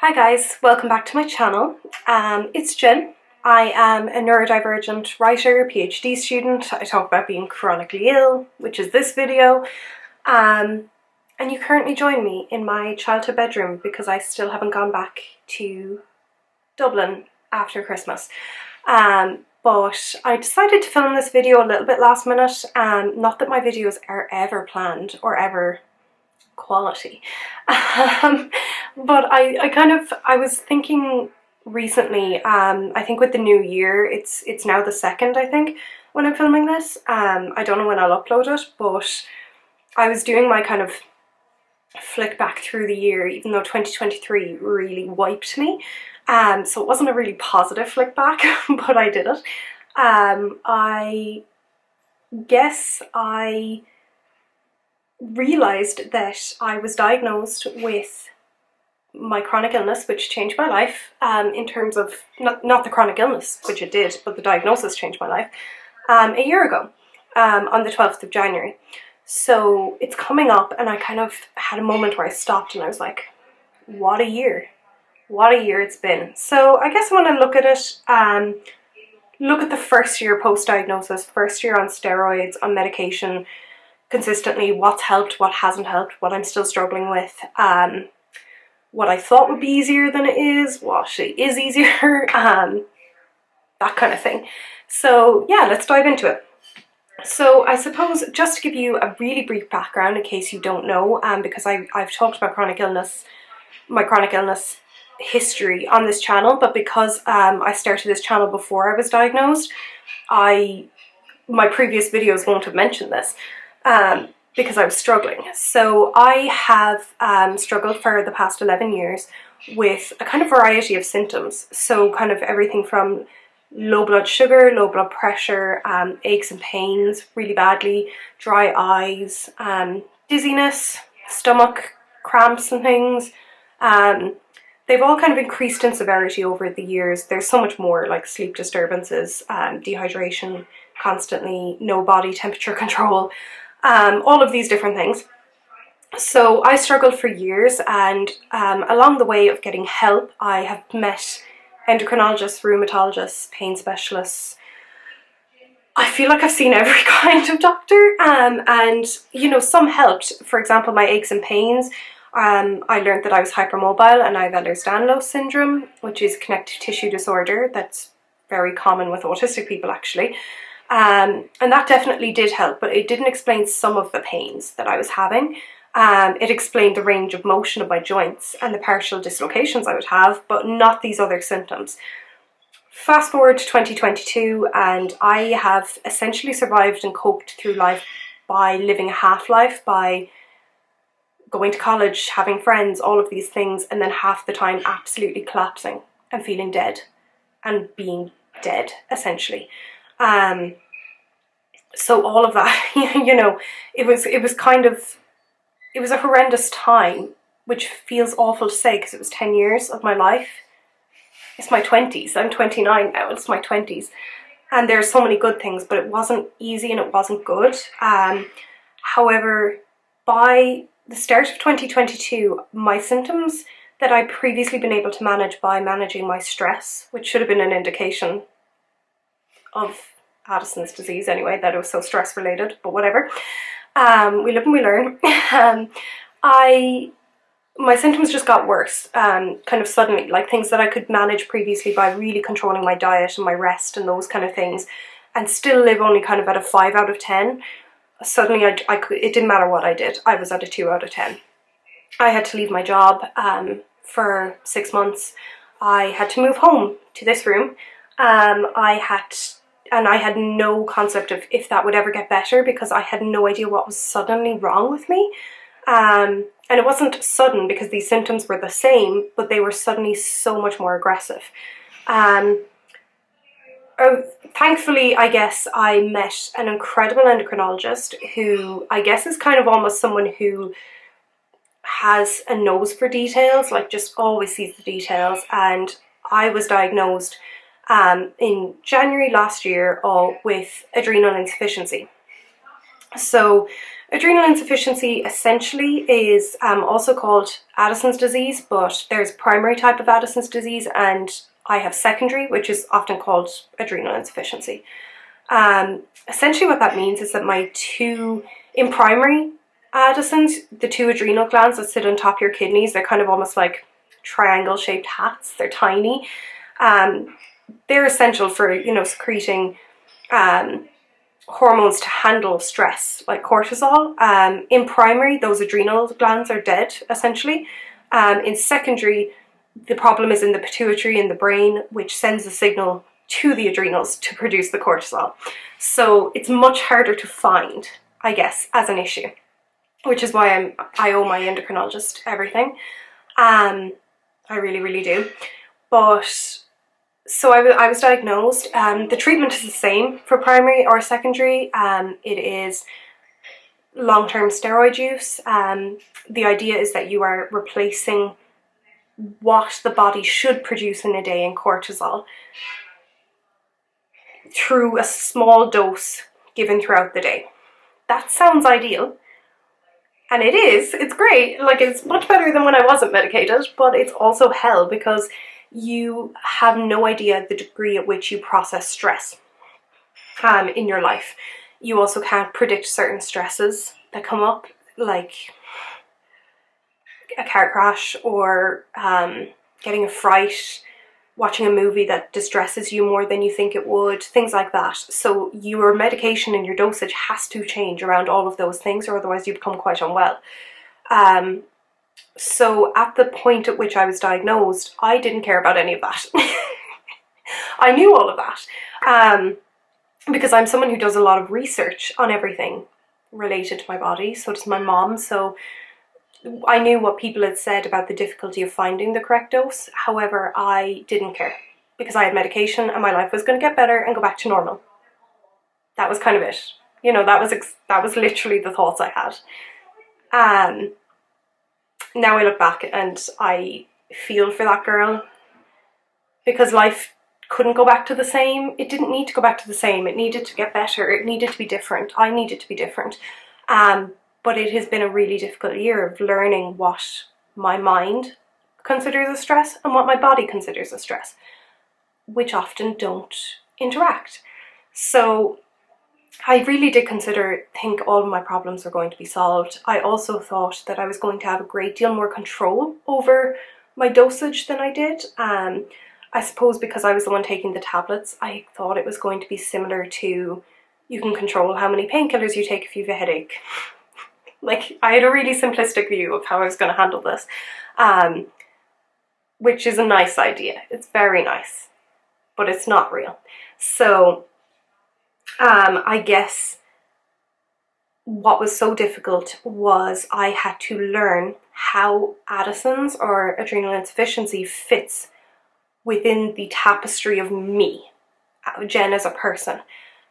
Hi guys, welcome back to my channel. It's Jen. I am a neurodivergent writer, PhD student. I talk about being chronically ill, which is this video. And you currently join me in my childhood bedroom because I still haven't gone back to Dublin after Christmas. But I decided to film this video a little bit last minute. Not that my videos are ever planned or ever quality. But I was thinking recently, I think with the new year, it's now the 2nd, I think, when I'm filming this. I don't know when I'll upload it, but I was doing my kind of flick back through the year, even though 2023 really wiped me. So it wasn't a really positive flick back, but I did it. I guess I realised that I was diagnosed with my chronic illness, which changed my life, in terms of, not the chronic illness, which it did, but the diagnosis changed my life, a year ago, on the 12th of January. So it's coming up, and I kind of had a moment where I stopped and I was like, what a year. What a year it's been. So I guess I want to look at it, look at the first year post-diagnosis, first year on steroids, on medication, consistently, what's helped, what hasn't helped, what I'm still struggling with, what I thought would be easier than it is, what is easier, that kind of thing. So yeah, let's dive into it. So I suppose just to give you a really brief background in case you don't know, because I've talked about chronic illness, my chronic illness history on this channel, but because I started this channel before I was diagnosed, my previous videos won't have mentioned this. Because I was struggling. So I have struggled for the past 11 years with a kind of variety of symptoms. So kind of everything from low blood sugar, low blood pressure, aches and pains really badly, dry eyes, dizziness, stomach cramps and things. They've all kind of increased in severity over the years. There's so much more, like sleep disturbances, dehydration constantly, no body temperature control, all of these different things. So I struggled for years, and along the way of getting help, I have met endocrinologists, rheumatologists, pain specialists. I feel like I've seen every kind of doctor, and you know, some helped. For example, my aches and pains, I learned that I was hypermobile and I have Ehlers-Danlos syndrome, which is connective tissue disorder that's very common with autistic people actually. And that definitely did help, but it didn't explain some of the pains that I was having. It explained the range of motion of my joints and the partial dislocations I would have, but not these other symptoms. Fast forward to 2022, and I have essentially survived and coped through life by living a half-life, by going to college, having friends, all of these things, and then half the time absolutely collapsing and feeling dead and being dead, essentially. So all of that, you know, it was a horrendous time, which feels awful to say because it was 10 years of my life. It's my 20s. I'm 29 now. It's my 20s. And there are so many good things, but it wasn't easy and it wasn't good. However, by the start of 2022, my symptoms that I'd previously been able to manage by managing my stress, which should have been an indication of Addison's disease anyway, that it was so stress related, but whatever. We live and we learn. My symptoms just got worse, kind of suddenly, like things that I could manage previously by really controlling my diet and my rest and those kind of things, and still live only kind of at a 5 out of 10. Suddenly it didn't matter what I did, I was at a 2 out of 10. I had to leave my job for 6 months. I had to move home to this room. I had no concept of if that would ever get better because I had no idea what was suddenly wrong with me. And it wasn't sudden because these symptoms were the same, but they were suddenly so much more aggressive. Thankfully, I guess I met an incredible endocrinologist who I guess is kind of almost someone who has a nose for details, like just always sees the details. And I was diagnosed in January last year with adrenal insufficiency. So Adrenal insufficiency essentially is also called Addison's disease, but there's primary type of Addison's disease and I have secondary, which is often called adrenal insufficiency. Essentially what that means is that in primary Addison's, the two adrenal glands that sit on top of your kidneys, they're kind of almost like triangle shaped hats, they're tiny. They're essential for, secreting hormones to handle stress, like cortisol. In primary, those adrenal glands are dead, essentially. In secondary, the problem is in the pituitary in the brain, which sends a signal to the adrenals to produce the cortisol. So it's much harder to find, I guess, as an issue, which is why I owe my endocrinologist everything. I really, really do. But so I was diagnosed. The treatment is the same for primary or secondary. It is long-term steroid use. The idea is that you are replacing what the body should produce in a day in cortisol through a small dose given throughout the day. That sounds ideal. And it is. It's great. Like, it's much better than when I wasn't medicated, but it's also hell because you have no idea the degree at which you process stress in your life. You also can't predict certain stresses that come up, like a car crash or getting a fright, watching a movie that distresses you more than you think it would, things like that. So your medication and your dosage has to change around all of those things, or otherwise you become quite unwell. So at the point at which I was diagnosed, I didn't care about any of that. I knew all of that because I'm someone who does a lot of research on everything related to my body. So does my mom. So I knew what people had said about the difficulty of finding the correct dose. However, I didn't care because I had medication and my life was going to get better and go back to normal. That was kind of it. That was literally the thoughts I had. Now I look back and I feel for that girl because life couldn't go back to the same. It didn't need to go back to the same. It needed to get better. It needed to be different. I needed to be different. But it has been a really difficult year of learning what my mind considers a stress and what my body considers a stress, which often don't interact. So I really did think all of my problems were going to be solved. I also thought that I was going to have a great deal more control over my dosage than I did. I suppose because I was the one taking the tablets, I thought it was going to be similar to you can control how many painkillers you take if you have a headache. Like, I had a really simplistic view of how I was going to handle this, which is a nice idea. It's very nice, but it's not real. So I guess what was so difficult was I had to learn how Addison's or adrenal insufficiency fits within the tapestry of me, Jen as a person.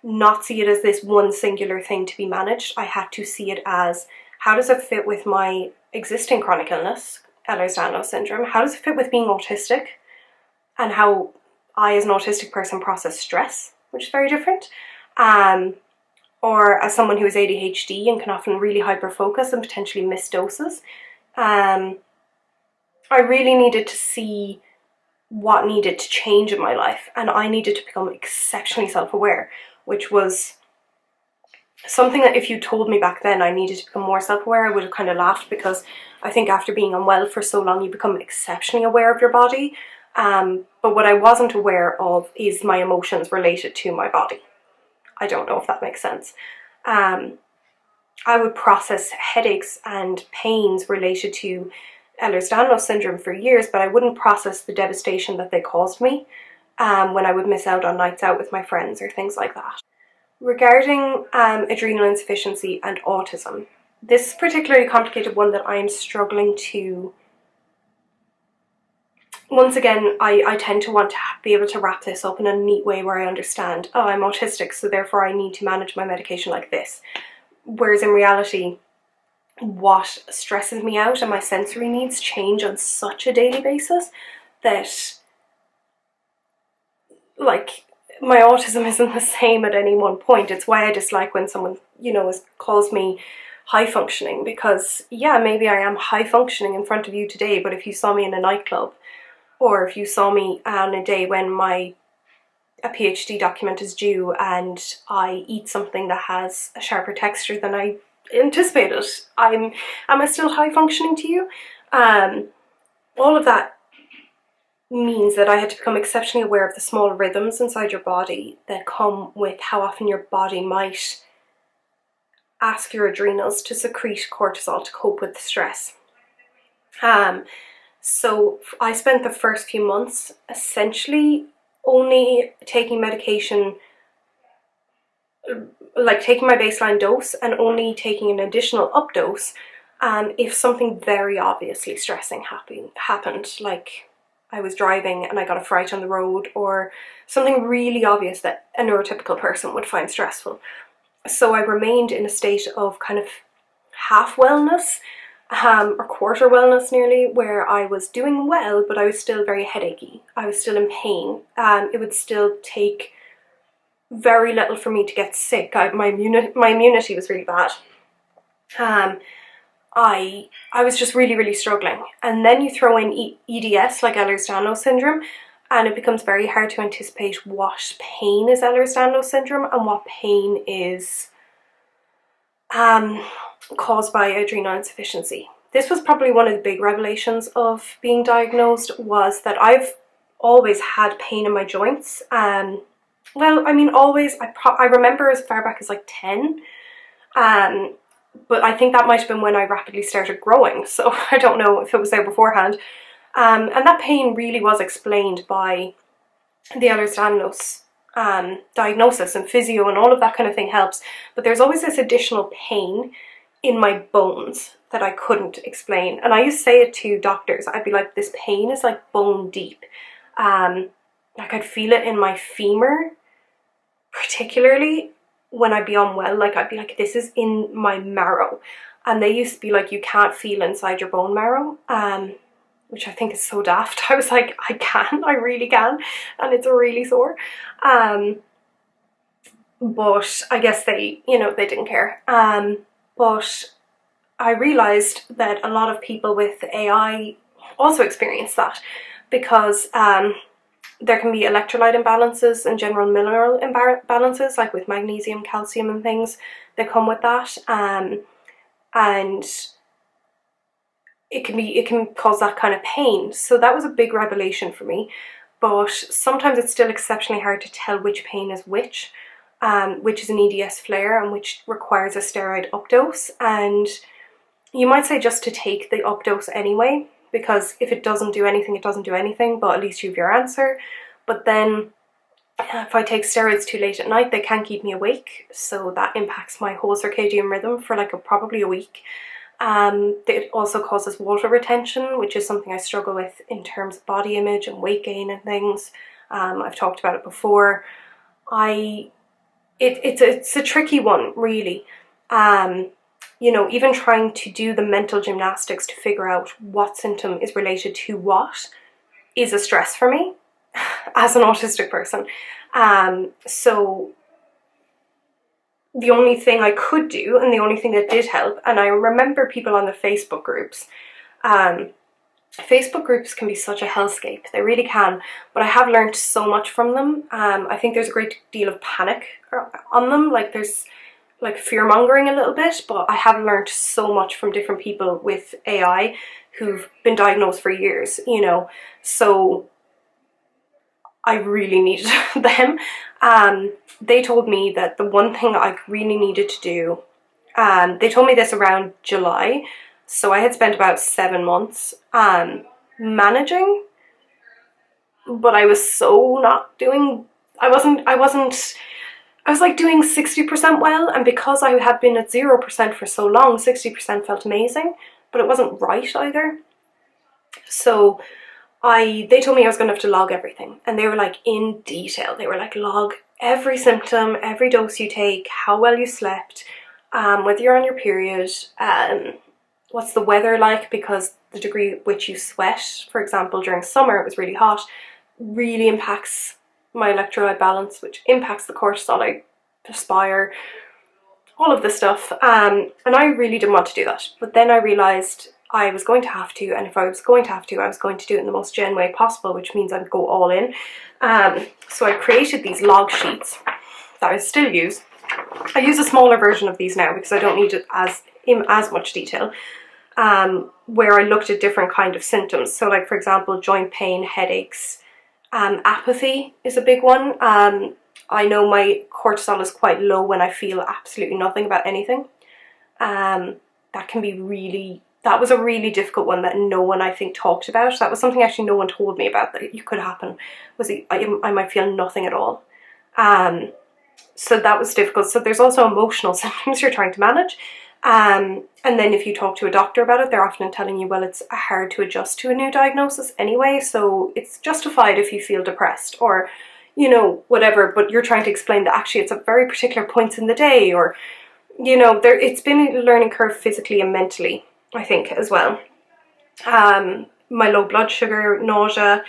Not see it as this one singular thing to be managed. I had to see it as, how does it fit with my existing chronic illness, Ehlers-Danlos syndrome? How does it fit with being autistic? And how I, as an autistic person, process stress, which is very different. Or as someone who has ADHD and can often really hyper-focus and potentially miss doses. I really needed to see what needed to change in my life, and I needed to become exceptionally self-aware, which was something that if you told me back then I needed to become more self-aware, I would have kind of laughed, because I think after being unwell for so long you become exceptionally aware of your body. But what I wasn't aware of is my emotions related to my body. I don't know if that makes sense. I would process headaches and pains related to Ehlers-Danlos syndrome for years, but I wouldn't process the devastation that they caused me when I would miss out on nights out with my friends or things like that. Regarding adrenal insufficiency and autism, this particularly complicated one that I am struggling to... Once again, I tend to want to be able to wrap this up in a neat way where I understand, oh, I'm autistic, so therefore I need to manage my medication like this. Whereas in reality, what stresses me out and my sensory needs change on such a daily basis that, like, my autism isn't the same at any one point. It's why I dislike when someone, calls me high functioning, because yeah, maybe I am high functioning in front of you today, but if you saw me in a nightclub, or if you saw me on a day when a PhD document is due and I eat something that has a sharper texture than I anticipated, am I still high functioning to you? All of that means that I had to become exceptionally aware of the small rhythms inside your body that come with how often your body might ask your adrenals to secrete cortisol to cope with the stress. So I spent the first few months essentially only taking medication, like taking my baseline dose and only taking an additional up dose if something very obviously stressing happened, like I was driving and I got a fright on the road, or something really obvious that a neurotypical person would find stressful. So I remained in a state of kind of half wellness, or quarter wellness nearly, where I was doing well, but I was still very headachy. I was still in pain. It would still take very little for me to get sick. My immunity was really bad. I was just really, really struggling. And then you throw in EDS, like Ehlers-Danlos syndrome, and it becomes very hard to anticipate what pain is Ehlers-Danlos syndrome and what pain is caused by adrenal insufficiency. This was probably one of the big revelations of being diagnosed, was that I've always had pain in my joints. Well, I mean, always. I remember as far back as like 10. But I think that might have been when I rapidly started growing, so I don't know if it was there beforehand. And that pain really was explained by the Ehlers-Danlos diagnosis, and physio and all of that kind of thing helps. But there's always this additional pain in my bones that I couldn't explain. And I used to say it to doctors. I'd be like, this pain is like bone deep. Like I'd feel it in my femur, particularly when I'd be unwell. Like I'd be like, this is in my marrow. And they used to be like, you can't feel inside your bone marrow, which I think is so daft. I was like, I can, I really can, and it's really sore. But I guess they didn't care. But I realised that a lot of people with AI also experience that, because there can be electrolyte imbalances and general mineral imbalances, like with magnesium, calcium and things that come with that. And it can cause that kind of pain. So that was a big revelation for me. But sometimes it's still exceptionally hard to tell which pain is which is an EDS flare and which requires a steroid updose. And you might say just to take the updose anyway, because if it doesn't do anything, it doesn't do anything, but at least you have your answer. But then if I take steroids too late at night, they can keep me awake, so that impacts my whole circadian rhythm for like probably a week. It also causes water retention, which is something I struggle with in terms of body image and weight gain and things. I've talked about it before. It's a tricky one, really. Even trying to do the mental gymnastics to figure out what symptom is related to what is a stress for me as an autistic person. So the only thing I could do, and the only thing that did help, and I remember people on the Facebook groups. Facebook groups can be such a hellscape, they really can, but I have learned so much from them. I think there's a great deal of panic on them, like there's like fear-mongering a little bit, but I have learned so much from different people with AI who've been diagnosed for years, so I really needed them. They told me that the one thing that I really needed to do, they told me this around July, so I had spent about 7 months managing, but I was so not doing, I was like doing 60% well, and because I had been at 0% for so long, 60% felt amazing, but it wasn't right either. So they told me I was going to have to log everything, and they were like in detail. They were like, log every symptom, every dose you take, how well you slept, whether you're on your period, what's the weather like, because the degree at which you sweat, for example, during summer it was really hot, really impacts my electrolyte balance, which impacts the cortisol I aspire. all of this stuff. And I really didn't want to do that. But then I realised I was going to have to, and if I was going to have to, I was going to do it in the most gen way possible, which means I'd go all in. So I created these log sheets that I still use. I use a smaller version of these now because I don't need it in as much detail, where I looked at different kind of symptoms. So like, for example, joint pain, headaches, apathy is a big one. I know my cortisol is quite low when I feel absolutely nothing about anything. That can be really, that was a really difficult one that no one, I think, talked about. That was something actually no one told me about that it could happen, was I might feel nothing at all. So that was difficult. So there's also emotional symptoms you're trying to manage. And then if you talk to a doctor about it, they're often telling you, well, it's hard to adjust to a new diagnosis anyway, so it's justified if you feel depressed or, you know, whatever, but you're trying to explain that actually it's at very particular points in the day, or, you know, it's been a learning curve physically and mentally, I think, as well. My low blood sugar, nausea,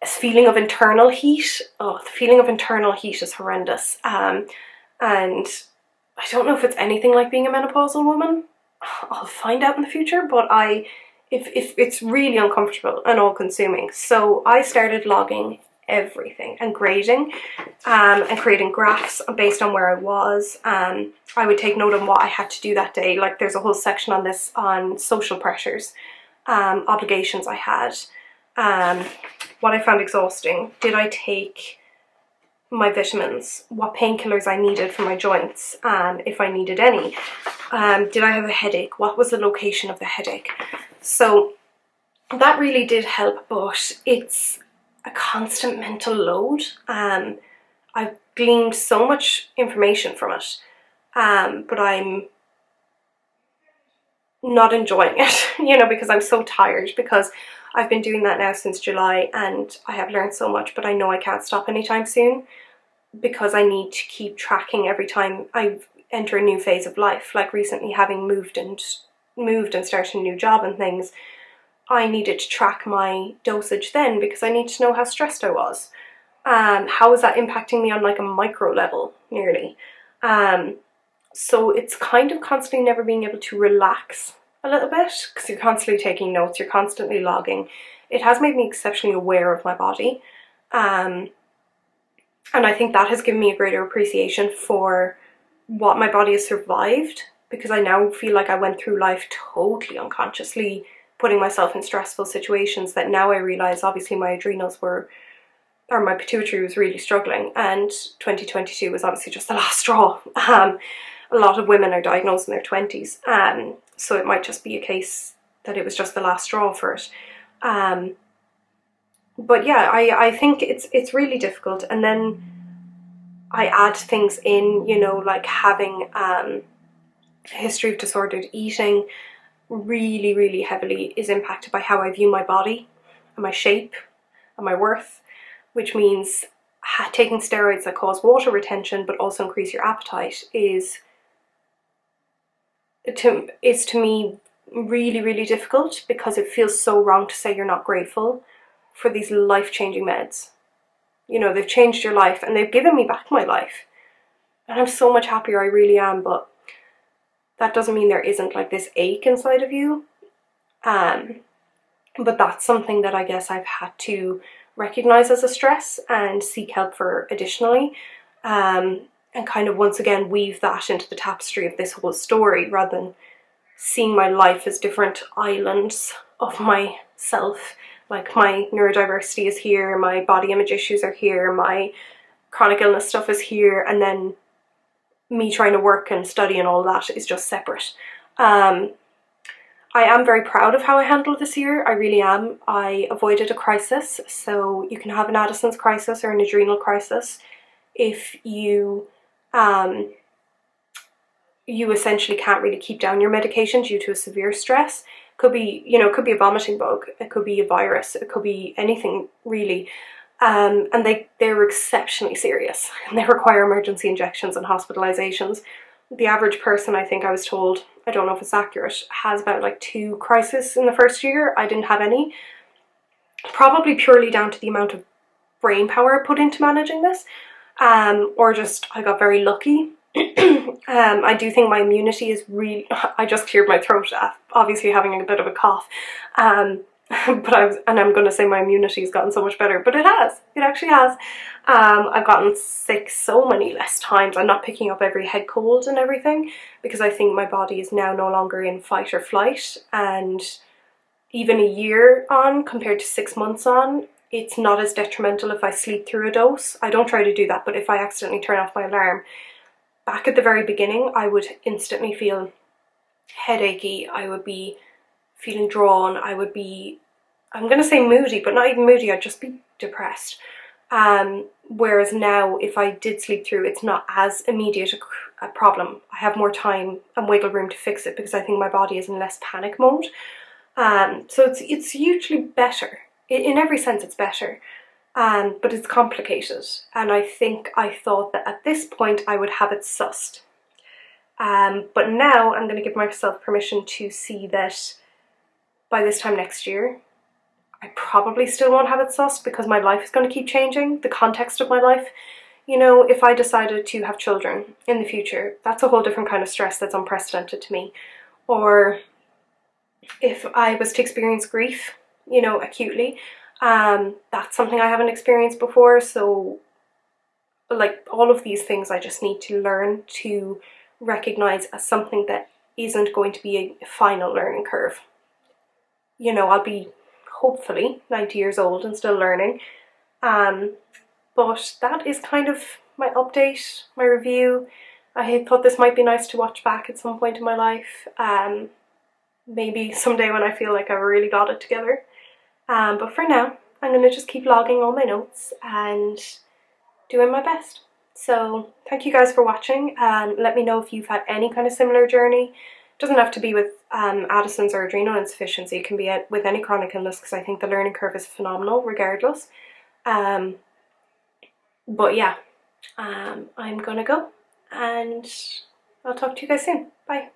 feeling of internal heat. Oh, the feeling of internal heat is horrendous. And I don't know if it's anything like being a menopausal woman. I'll find out in the future, but if it's really uncomfortable and all-consuming. So I started logging everything and grading, and creating graphs based on where I was. I would take note on what I had to do that day. Like, there's a whole section on this on social pressures, obligations I had, what I found exhausting. Did I take my vitamins, what painkillers I needed for my joints, if I needed any, did I have a headache, what was the location of the headache. So that really did help, but it's a constant mental load. I've gleaned so much information from it, but I'm not enjoying it, you know, because I'm so tired, because I've been doing that now since July and I have learned so much, but I know I can't stop anytime soon because I need to keep tracking every time I enter a new phase of life. Like recently, having moved and started a new job and things, I needed to track my dosage then because I need to know how stressed I was. How is that impacting me on like a micro level, nearly? So it's kind of constantly never being able to relax a little bit because you're constantly taking notes, you're constantly logging. It has made me exceptionally aware of my body. And I think that has given me a greater appreciation for what my body has survived, because I now feel like I went through life totally unconsciously putting myself in stressful situations that now I realise obviously my adrenals were, or my pituitary was really struggling, and 2022 was obviously just the last straw. A lot of women are diagnosed in their 20s, so it might just be a case that it was just the last straw for it. But yeah, I think it's really difficult. And then I add things in, you know, like having a history of disordered eating really, really heavily is impacted by how I view my body and my shape and my worth, which means taking steroids that cause water retention but also increase your appetite is to me really, really difficult, because it feels so wrong to say you're not grateful for these life-changing meds. You know, they've changed your life and they've given me back my life. And I'm so much happier, I really am, but that doesn't mean there isn't like this ache inside of you. But that's something that I guess I've had to recognise as a stress and seek help for additionally. And kind of once again weave that into the tapestry of this whole story, rather than seeing my life as different islands of myself. Like, my neurodiversity is here, my body image issues are here, my chronic illness stuff is here, and then me trying to work and study and all that is just separate. I am very proud of how I handled this year, I really am. I avoided a crisis, so you can have an Addison's crisis or an adrenal crisis if you you essentially can't really keep down your medication due to a severe stress. Could be, you know, it could be a vomiting bug, it could be a virus, it could be anything really. And they're exceptionally serious and they require emergency injections and hospitalizations. The average person, I think I was told, I don't know if it's accurate, has about like 2 crises in the first year. I didn't have any. Probably purely down to the amount of brain power I put into managing this. Or just I got very lucky. I do think my immunity is really. I just cleared my throat, obviously having a bit of a cough. I'm going to say my immunity has gotten so much better, but it has. It actually has. I've gotten sick so many less times. I'm not picking up every head cold and everything because I think my body is now no longer in fight or flight. And even a year on compared to 6 months on, it's not as detrimental if I sleep through a dose. I don't try to do that, but if I accidentally turn off my alarm, back at the very beginning, I would instantly feel headachy. I would be feeling drawn. I would be, I'm going to say moody, but not even moody. I'd just be depressed. Whereas now, if I did sleep through, it's not as immediate a problem. I have more time and wiggle room to fix it because I think my body is in less panic mode. So it's hugely better. In every sense, it's better. But it's complicated. And I thought that at this point I would have it sussed. But now I'm going to give myself permission to see that by this time next year, I probably still won't have it sussed because my life is going to keep changing, the context of my life. You know, if I decided to have children in the future, that's a whole different kind of stress that's unprecedented to me. Or if I was to experience grief, you know, acutely, that's something I haven't experienced before. So like all of these things I just need to learn to recognize as something that isn't going to be a final learning curve. You know, I'll be hopefully 90 years old and still learning. But that is kind of my update, my review. I thought this might be nice to watch back at some point in my life. Maybe someday when I feel like I've really got it together. But for now, I'm going to just keep logging all my notes and doing my best. So thank you guys for watching. Let me know if you've had any kind of similar journey. It doesn't have to be with Addison's or adrenal insufficiency. It can be with any chronic illness because I think the learning curve is phenomenal regardless. But yeah, I'm gonna go and I'll talk to you guys soon. Bye.